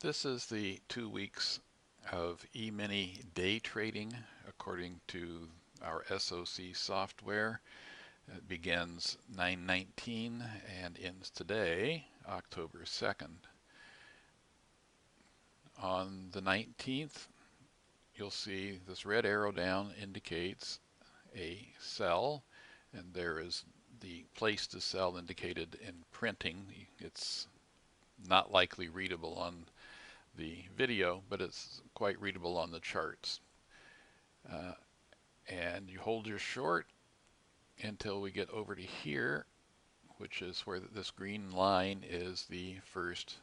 This is the 2 weeks of eMini day trading according to our SOC software. It begins 9/19 and ends today, October 2nd. On the 19th, you'll see this red arrow down indicates a sell, and there is the place to sell indicated in printing. It's not likely readable on the video, but it's quite readable on the charts. Uh, and you hold your short until we get over to here, which is where this green line is the first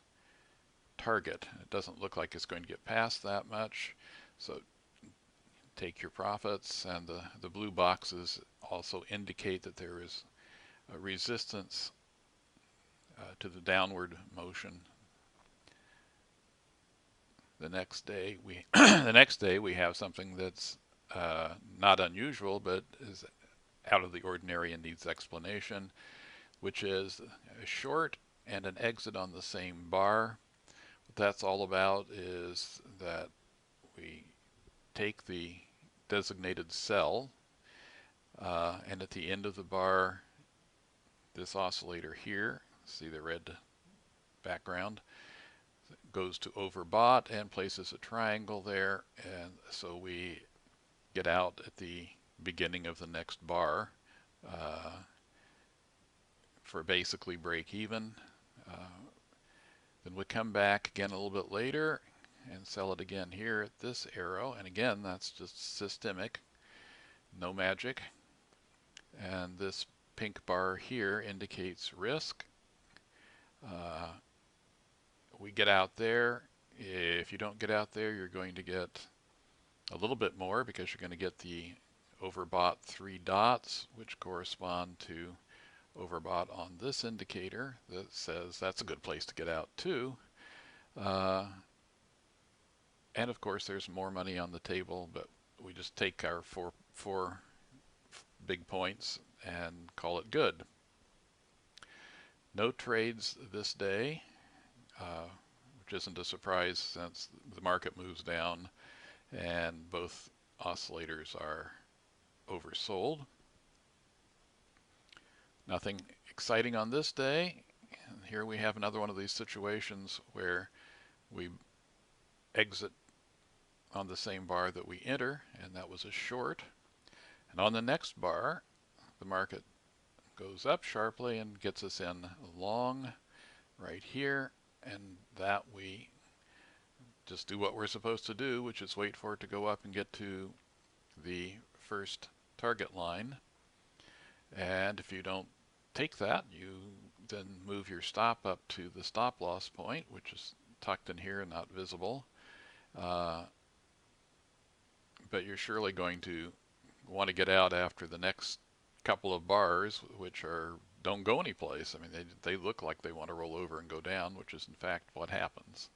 target. It doesn't look like it's going to get past that much, so take your profits, and the blue boxes also indicate that there is a resistance to the downward motion. The next day we have something that's not unusual, but is out of the ordinary and needs explanation, which is a short and an exit on the same bar. What that's all about is that we take the designated sell, and at the end of the bar, this oscillator here, see the red background, goes to overbought and places a triangle there, and so we get out at the beginning of the next bar for basically break even. Then we come back again a little bit later and sell it again here at this arrow, and again that's just systemic, no magic. And this pink bar here indicates risk. We get out there. If you don't get out there, you're going to get a little bit more because you're going to get the overbought 3 dots, which correspond to overbought on this indicator that says that's a good place to get out too. And of course there's more money on the table, but we just take our four big points and call it good. No trades this day, which isn't a surprise since the market moves down and both oscillators are oversold. Nothing exciting on this day. And here we have another one of these situations where we exit on the same bar that we enter, and that was a short. And on the next bar, the market goes up sharply and gets us in long right here, and that we just do what we're supposed to do, which is wait for it to go up and get to the first target line. And if you don't take that, you then move your stop up to the stop loss point, which is tucked in here and not visible. But you're surely going to want to get out after the next couple of bars, which don't go anyplace. I mean, they look like they want to roll over and go down, which is in fact what happens.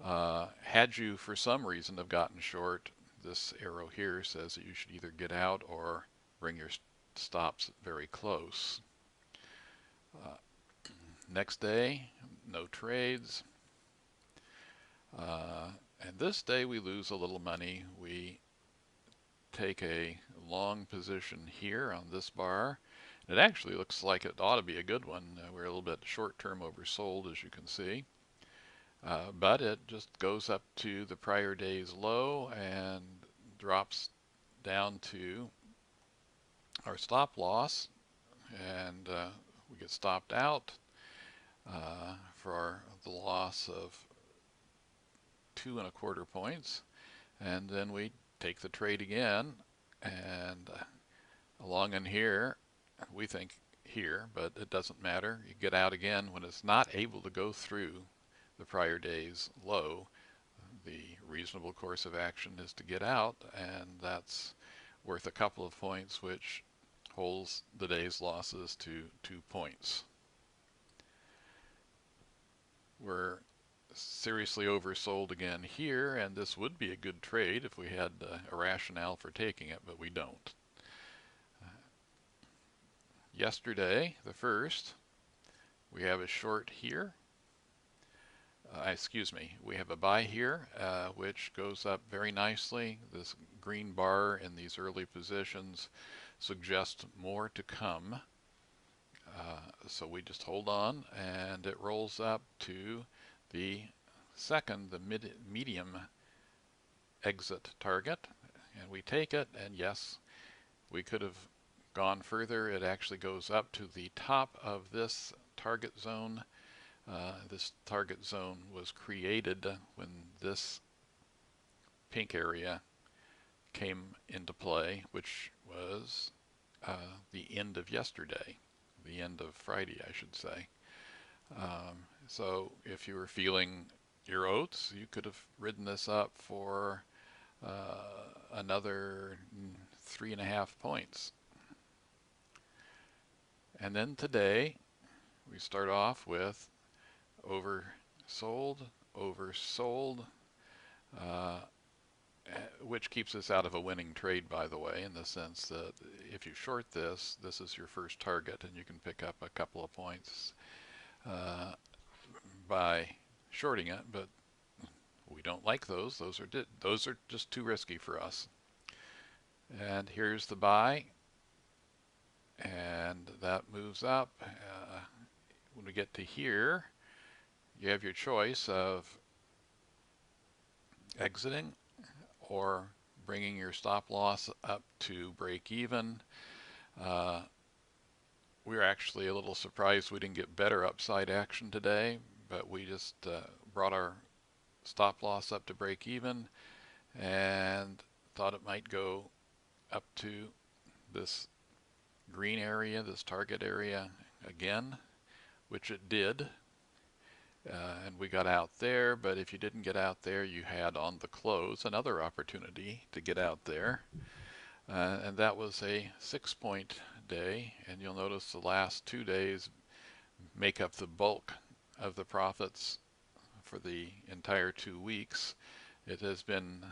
Had you for some reason have gotten short, this arrow here says that you should either get out or bring your stops very close. Next day, no trades. And this day we lose a little money. We take a long position here on this bar. It actually looks like it ought to be a good one. We're a little bit short-term oversold, as you can see. But it just goes up to the prior day's low and drops down to our stop loss, and we get stopped out for the loss of 2.25 points, and then we take the trade again, and along in here, we think here, but it doesn't matter. You get out again when it's not able to go through the prior day's low. The reasonable course of action is to get out, and that's worth a couple of points, which holds the day's losses to 2 points. We're seriously oversold again here, and this would be a good trade if we had a rationale for taking it, but we don't. Yesterday, the 1st, we have a short here. excuse me, we have a buy here, which goes up very nicely. This green bar in these early positions suggests more to come. So we just hold on, and it rolls up to the second, the medium exit target, and we take it, and yes, we could have gone further. It actually goes up to the top of this target zone. This target zone was created when this pink area came into play, which was the end of yesterday, the end of Friday, I should say. So if you were feeling your oats, you could have ridden this up for another 3.5 points. And then today, we start off with oversold, oversold, which keeps us out of a winning trade, by the way, in the sense that if you short this, this is your first target, and you can pick up a couple of points by shorting it, but we don't like those. Those are just too risky for us. And here's the buy, and that moves up. When we get to here, you have your choice of exiting or bringing your stop loss up to break even. We were actually a little surprised we didn't get better upside action today, but we just brought our stop loss up to break even and thought it might go up to this green area, this target area again, which it did. And we got out there, but if you didn't get out there, you had on the close another opportunity to get out there. And that was a 6-point day, and you'll notice the last 2 days make up the bulk of the profits for the entire 2 weeks. It has been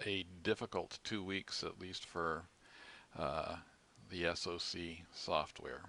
a difficult 2 weeks, at least for the SOC software.